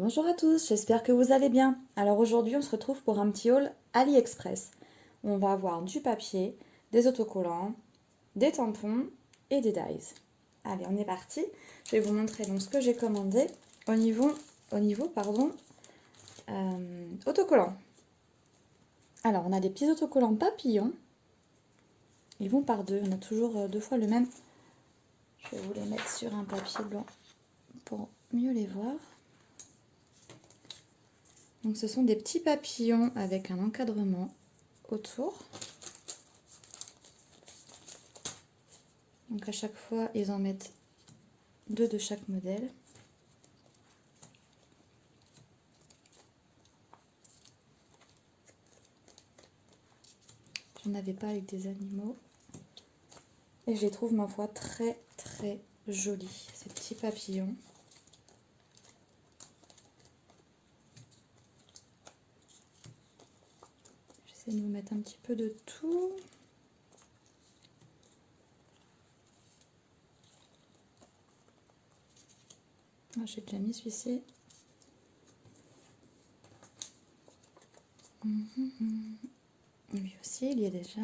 Bonjour à tous, j'espère que vous allez bien. Alors aujourd'hui on se retrouve pour un petit haul AliExpress. On va avoir du papier, des autocollants, des tampons et des dies. Allez, on est parti. Je vais vous montrer donc ce que j'ai commandé au niveau autocollants. Alors on a des petits autocollants papillons. Ils vont par deux, on a toujours deux fois le même. Je vais vous les mettre sur un papier blanc pour mieux les voir. Donc ce sont des petits papillons avec un encadrement autour. Donc à chaque fois, ils en mettent deux de chaque modèle. J'en avais pas avec des animaux. Et je les trouve, ma foi, très très jolis, ces petits papillons. J'essaie de vous mettre un petit peu de tout. Ah, j'ai déjà mis celui-ci. Lui aussi, il y est déjà.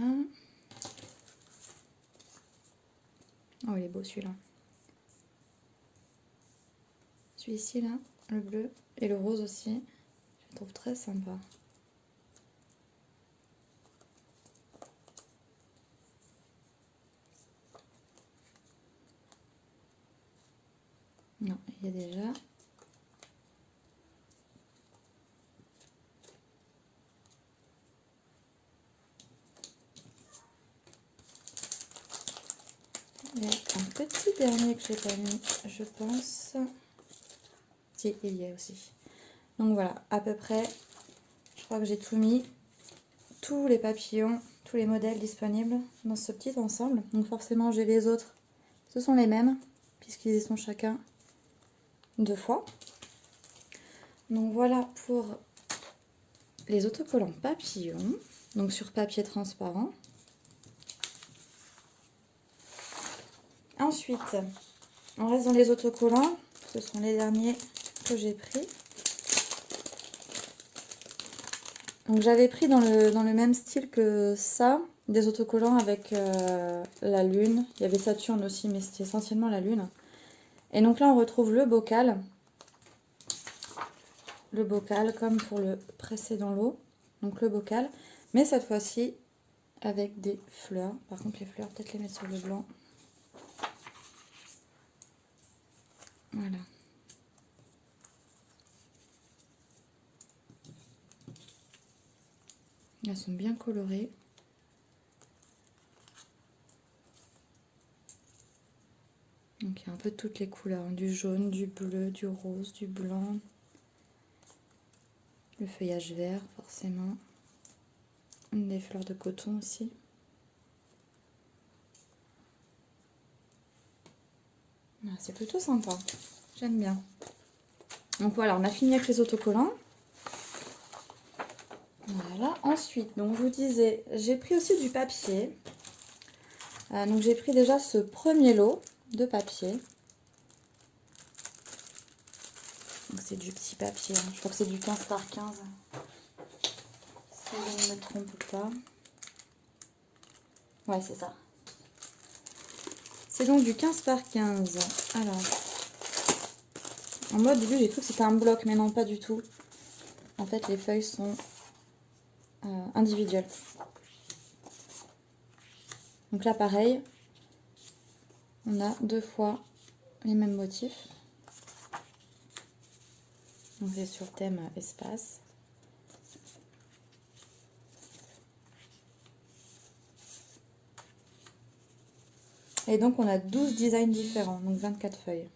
Oh, il est beau celui-là. Celui-ci, là, le bleu et le rose aussi, je le trouve très sympa. Non, il y a déjà. Il y a un petit dernier que j'ai pas mis, je pense. Si, il y a aussi. Donc voilà, à peu près, je crois que j'ai tout mis. Tous les papillons, tous les modèles disponibles dans ce petit ensemble. Donc forcément, j'ai les autres. Ce sont les mêmes, puisqu'ils y sont chacun deux fois. Donc voilà pour les autocollants papillons. Donc sur papier transparent. Ensuite, on reste dans les autocollants. Ce sont les derniers que j'ai pris. Donc j'avais pris dans le même style que ça, des autocollants avec la lune. Il y avait Saturne aussi, mais c'était essentiellement la lune. Et donc là, on retrouve le bocal. Le bocal comme pour le précédent lot. Donc le bocal. Mais cette fois-ci avec des fleurs. Par contre, les fleurs, peut-être les mettre sur le blanc. Voilà. Elles sont bien colorées. Donc il y a un peu de toutes les couleurs. Du jaune, du bleu, du rose, du blanc. Le feuillage vert, forcément. Des fleurs de coton aussi. C'est plutôt sympa. J'aime bien. Donc voilà, on a fini avec les autocollants. Voilà. Ensuite, donc je vous disais, j'ai pris aussi du papier. Donc j'ai pris déjà ce premier lot de papier. Donc c'est du petit papier, hein. Je crois que c'est du 15 par 15. Si je ne me trompe pas. Ouais, c'est ça. C'est donc du 15 par 15. Alors, en mode début, j'ai cru que c'était un bloc, mais non, pas du tout. En fait, les feuilles sont individuelles. Donc là, pareil, on a deux fois les mêmes motifs. Donc c'est sur thème espace. Et donc on a 12 designs différents, donc 24 feuilles.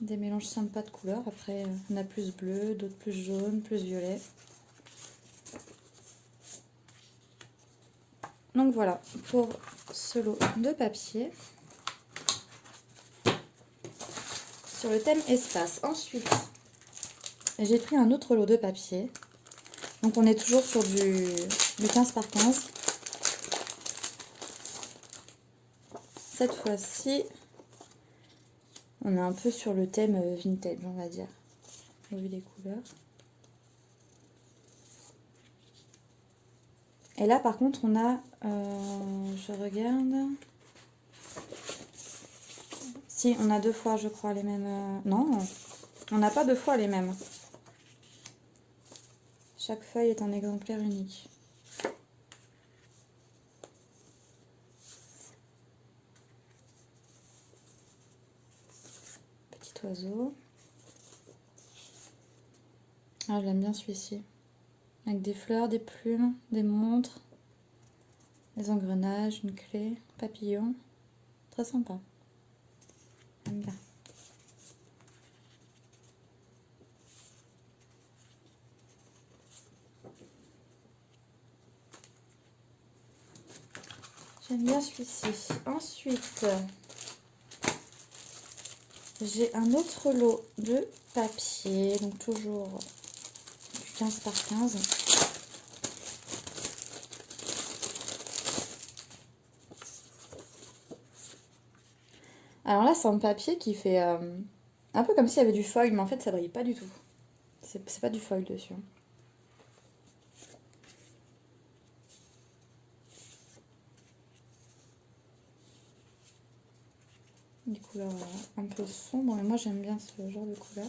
Des mélanges sympas de couleurs. Après, on a plus bleu, d'autres plus jaune, plus violet. Donc voilà pour ce lot de papier. sur le thème espace. Ensuite, j'ai pris un autre lot de papier. Donc on est toujours sur du 15 par 15. Cette fois-ci, on est un peu sur le thème vintage, on va dire. Au vu des couleurs. Et là, par contre, on a... je regarde... Si, on a 2 fois, je crois, les mêmes... non, on n'a pas 2 fois les mêmes. Chaque feuille est un exemplaire unique. Petit oiseau. Ah, j'aime bien celui-ci. Avec des fleurs, des plumes, des montres, des engrenages, une clé, papillon. Très sympa. J'aime bien. J'aime bien celui-ci. Ensuite, j'ai un autre lot de papier. Donc toujours du 15 par 15. Alors là, c'est un papier qui fait un peu comme s'il y avait du foil, mais en fait, ça brille pas du tout. C'est pas du foil dessus. Des couleurs un peu sombres, mais moi j'aime bien ce genre de couleur.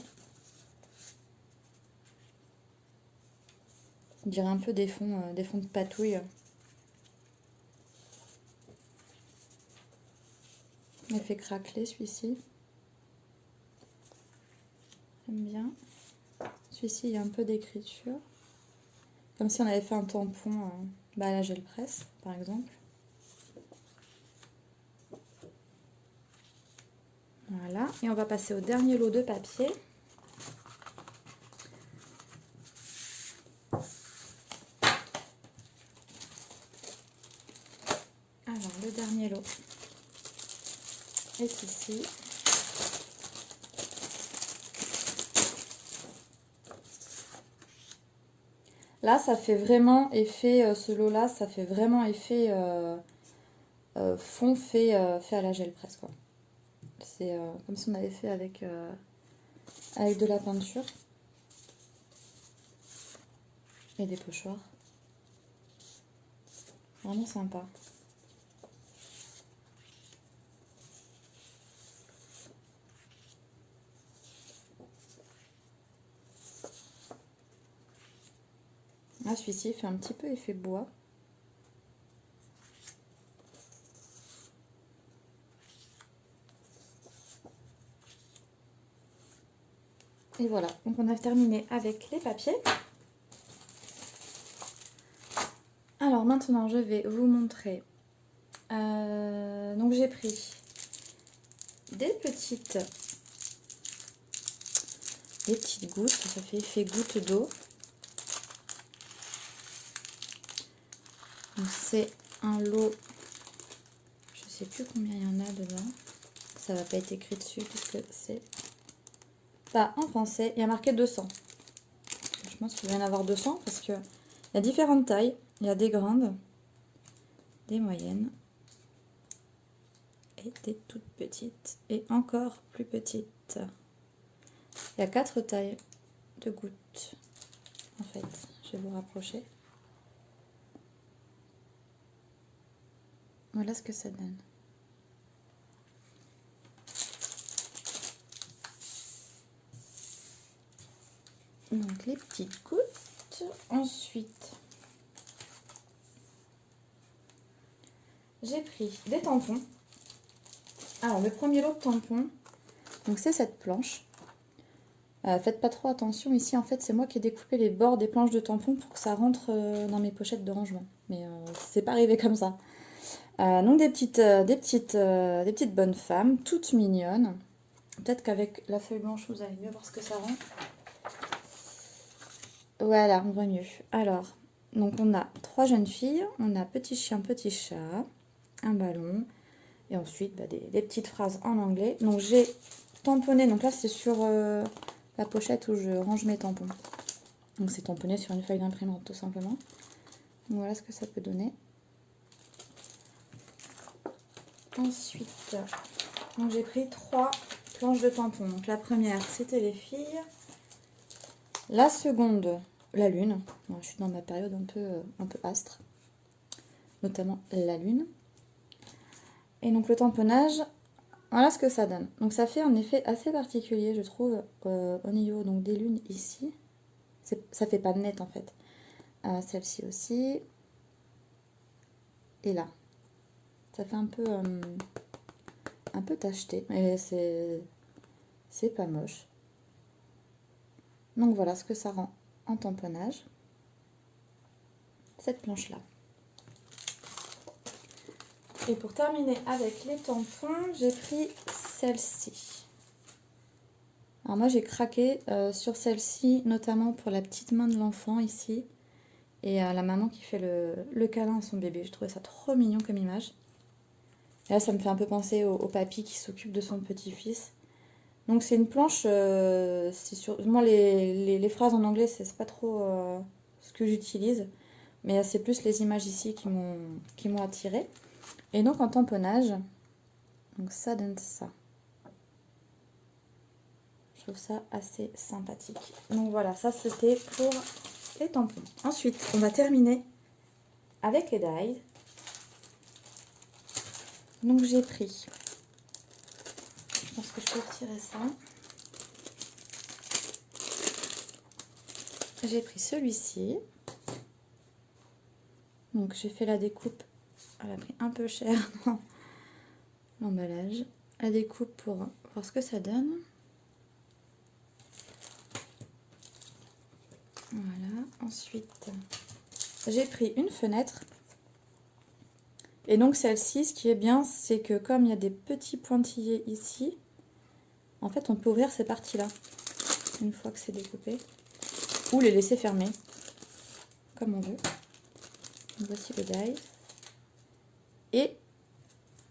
On dirait un peu des fonds de patouille. Il fait craqueler celui-ci. J'aime bien. Celui-ci, il y a un peu d'écriture. Comme si on avait fait un tampon à la gel presse, par exemple. Voilà. Et on va passer au dernier lot de papier. Alors, le dernier lot est ici. Là, ça fait vraiment effet, ce lot-là, ça fait vraiment effet fond fait à la gel presse, quoi. C'est comme si on avait fait avec de la peinture et des pochoirs. Vraiment sympa. Là, celui-ci fait un petit peu effet bois. Et voilà, donc on a terminé avec les papiers. Alors maintenant, je vais vous montrer. Donc j'ai pris des petites gouttes, ça fait effet goutte d'eau. Donc c'est un lot, je sais plus combien il y en a dedans. Ça va pas être écrit dessus puisque c'est pas en français. Il y a marqué 200. Je pense qu'il va y en avoir 200 parce que il y a différentes tailles. Il y a des grandes, des moyennes et des toutes petites et encore plus petites. Il y a 4 tailles de gouttes. En fait, je vais vous rapprocher. Voilà ce que ça donne. Donc les petites gouttes. Ensuite, j'ai pris des tampons. Alors le premier lot de tampons, donc c'est cette planche. Faites pas trop attention, ici en fait c'est moi qui ai découpé les bords des planches de tampons pour que ça rentre dans mes pochettes de rangement. Mais c'est pas arrivé comme ça. Donc des petites bonnes femmes, toutes mignonnes. Peut-être qu'avec la feuille blanche vous allez mieux voir ce que ça rend. Voilà, on voit mieux. Alors, donc on a 3 jeunes filles, on a petit chien, petit chat, un ballon, et ensuite des petites phrases en anglais. Donc j'ai tamponner. Donc là, c'est sur la pochette où je range mes tampons. Donc c'est tamponné sur une feuille d'imprimante, tout simplement. Donc voilà ce que ça peut donner. Ensuite, j'ai pris 3 planches de tampons. Donc la première, c'était les filles. La seconde, la lune. Bon, je suis dans ma période un peu astre. Notamment la lune. Et donc le tamponnage, voilà ce que ça donne. Donc ça fait un effet assez particulier, je trouve, au niveau donc, des lunes ici. Ça fait pas net en fait. Celle-ci aussi. Et là. Ça fait un peu tacheté, mais c'est pas moche. Donc voilà ce que ça rend en tamponnage. Cette planche-là. Et pour terminer avec les tampons, j'ai pris celle-ci. Alors moi j'ai craqué sur celle-ci, notamment pour la petite main de l'enfant ici. Et la maman qui fait le câlin à son bébé. Je trouvais ça trop mignon comme image. Et là ça me fait un peu penser au papy qui s'occupe de son petit-fils. Donc c'est une planche, c'est sur... Moi les phrases en anglais c'est pas trop ce que j'utilise. Mais c'est plus les images ici qui m'ont attirée. Et donc en tamponnage, donc ça donne ça. Je trouve ça assez sympathique. Donc voilà, ça c'était pour les tampons. Ensuite, on va terminer avec les dies. Donc j'ai pris, je pense que je peux retirer ça. J'ai pris celui-ci. Donc j'ai fait la découpe. Elle a pris un peu cher dans l'emballage. La découpe pour voir ce que ça donne. Voilà. Ensuite, j'ai pris une fenêtre. Et donc celle-ci, ce qui est bien, c'est que comme il y a des petits pointillés ici, en fait on peut ouvrir ces parties-là, une fois que c'est découpé. Ou les laisser fermer, comme on veut. Donc voici le die. Et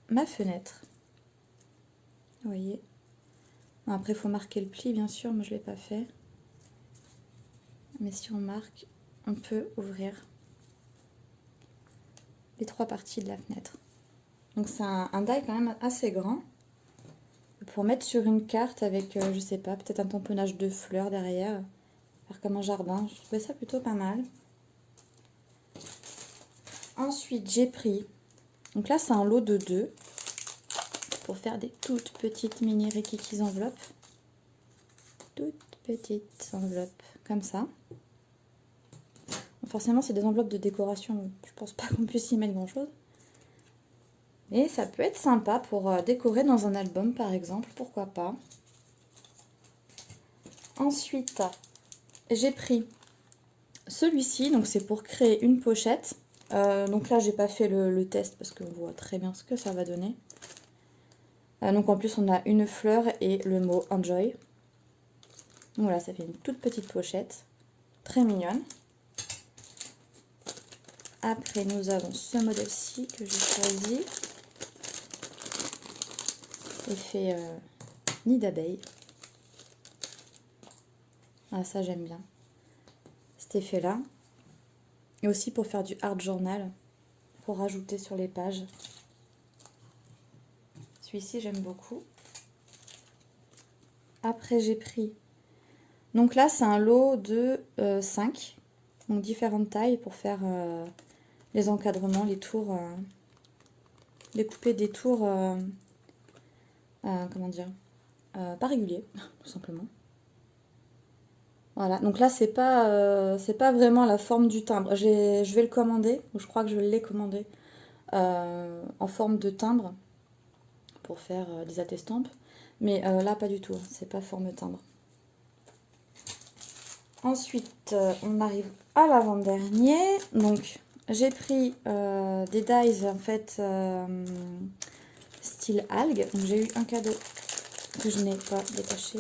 ma fenêtre. Vous voyez. Bon, après il faut marquer le pli bien sûr, moi je ne l'ai pas fait. Mais si on marque, on peut ouvrir les 3 parties de la fenêtre. Donc c'est un die quand même assez grand. Pour mettre sur une carte avec, je sais pas, peut-être un tamponnage de fleurs derrière. Faire comme un jardin. Je trouvais ça plutôt pas mal. Ensuite j'ai pris, donc là c'est un lot de 2. Pour faire des toutes petites mini rikikis enveloppes. Toutes petites enveloppes comme ça. Forcément c'est des enveloppes de décoration, je pense pas qu'on puisse y mettre grand chose. Et ça peut être sympa pour décorer dans un album par exemple, pourquoi pas. Ensuite j'ai pris celui-ci, donc c'est pour créer une pochette. Donc là j'ai pas fait le test parce qu'on voit très bien ce que ça va donner. Donc en plus on a une fleur et le mot enjoy. Donc voilà, ça fait une toute petite pochette, très mignonne. Après, nous avons ce modèle-ci que j'ai choisi. Effet nid d'abeille. Ah, ça, j'aime bien. Cet effet-là. Et aussi pour faire du art journal. Pour rajouter sur les pages. Celui-ci, j'aime beaucoup. Après, j'ai pris... Donc là, c'est un lot de 5. Donc différentes tailles pour faire... les encadrements, les tours, découper des tours, comment dire, pas réguliers, tout simplement. Voilà, donc là c'est pas vraiment la forme du timbre. Je vais le commander, ou je crois que je l'ai commandé, en forme de timbre, pour faire des attestampes. Mais là pas du tout, c'est pas forme timbre. Ensuite, on arrive à l'avant-dernier, donc... J'ai pris des dies en fait style algue. Donc j'ai eu un cadeau que je n'ai pas détaché.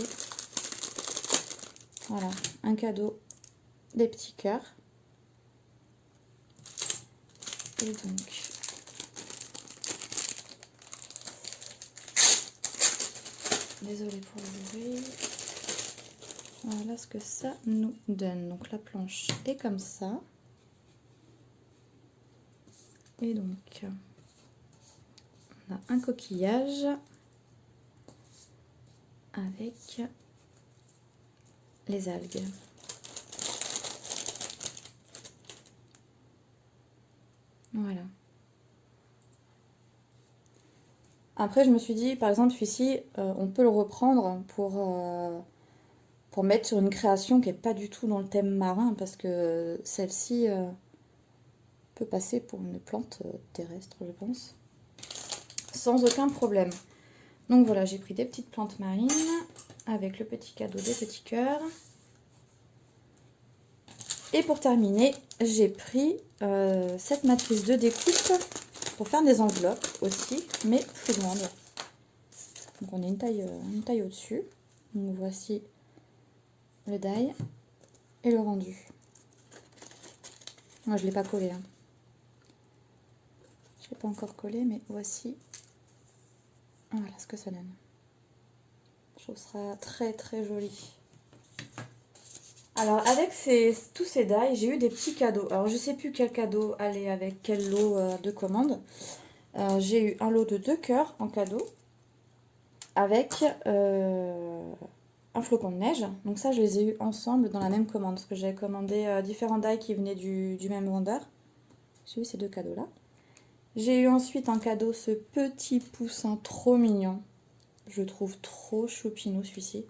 Voilà, un cadeau, des petits cœurs. Et donc désolée pour le bruit. Voilà ce que ça nous donne. Donc la planche est comme ça. Et donc, on a un coquillage avec les algues. Voilà. Après, je me suis dit, par exemple, celui-ci, on peut le reprendre pour mettre sur une création qui n'est pas du tout dans le thème marin, parce que celle-ci peut passer pour une plante terrestre, je pense, sans aucun problème. Donc voilà, j'ai pris des petites plantes marines avec le petit cadeau des petits cœurs. Et pour terminer, j'ai pris cette matrice de découpe pour faire des enveloppes aussi, mais plus grandes. Donc on a une taille au-dessus. Donc voici le die et le rendu. Moi je ne l'ai pas collé. Hein. Je ne l'ai pas encore collé, mais voici. Voilà ce que ça donne. Je trouve ça très très joli. Alors avec tous ces die, j'ai eu des petits cadeaux. Alors je ne sais plus quel cadeau allait avec quel lot de commande. J'ai eu un lot de 2 cœurs en cadeau avec un flocon de neige. Donc ça, je les ai eu ensemble dans la même commande parce que j'avais commandé différents die qui venaient du même vendeur. J'ai eu ces 2 cadeaux-là. J'ai eu ensuite un cadeau, ce petit poussin trop mignon. Je trouve trop choupinou celui-ci.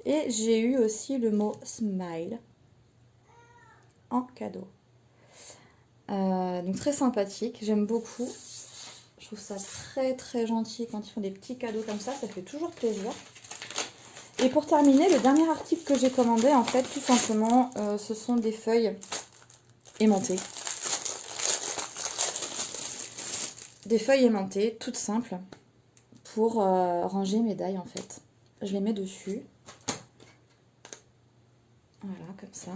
Et j'ai eu aussi le mot smile en cadeau. Donc très sympathique, j'aime beaucoup. Je trouve ça très très gentil quand ils font des petits cadeaux comme ça fait toujours plaisir. Et pour terminer, le dernier article que j'ai commandé, en fait, tout simplement, ce sont des feuilles aimantées. Des feuilles aimantées, toutes simples, pour ranger mes die, en fait. Je les mets dessus. Voilà, comme ça.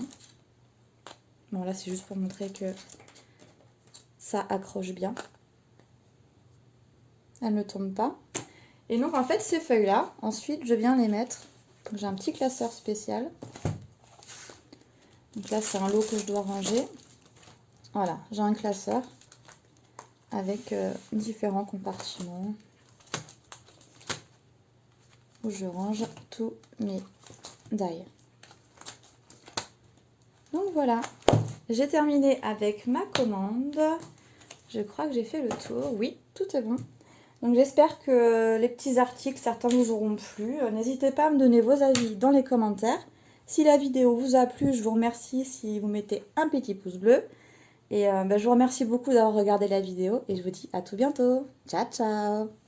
Bon, là, c'est juste pour montrer que ça accroche bien. Elles ne tombent pas. Et donc, en fait, ces feuilles-là, ensuite, je viens les mettre. J'ai un petit classeur spécial. Donc là, c'est un lot que je dois ranger. Voilà, j'ai un classeur avec différents compartiments où je range tous mes die. Donc voilà, j'ai terminé avec ma commande. Je crois que j'ai fait le tour. Oui, tout est bon. Donc j'espère que les petits articles, certains vous auront plu. N'hésitez pas à me donner vos avis dans les commentaires. Si la vidéo vous a plu, je vous remercie si vous mettez un petit pouce bleu. Et je vous remercie beaucoup d'avoir regardé la vidéo et je vous dis à tout bientôt. Ciao, ciao!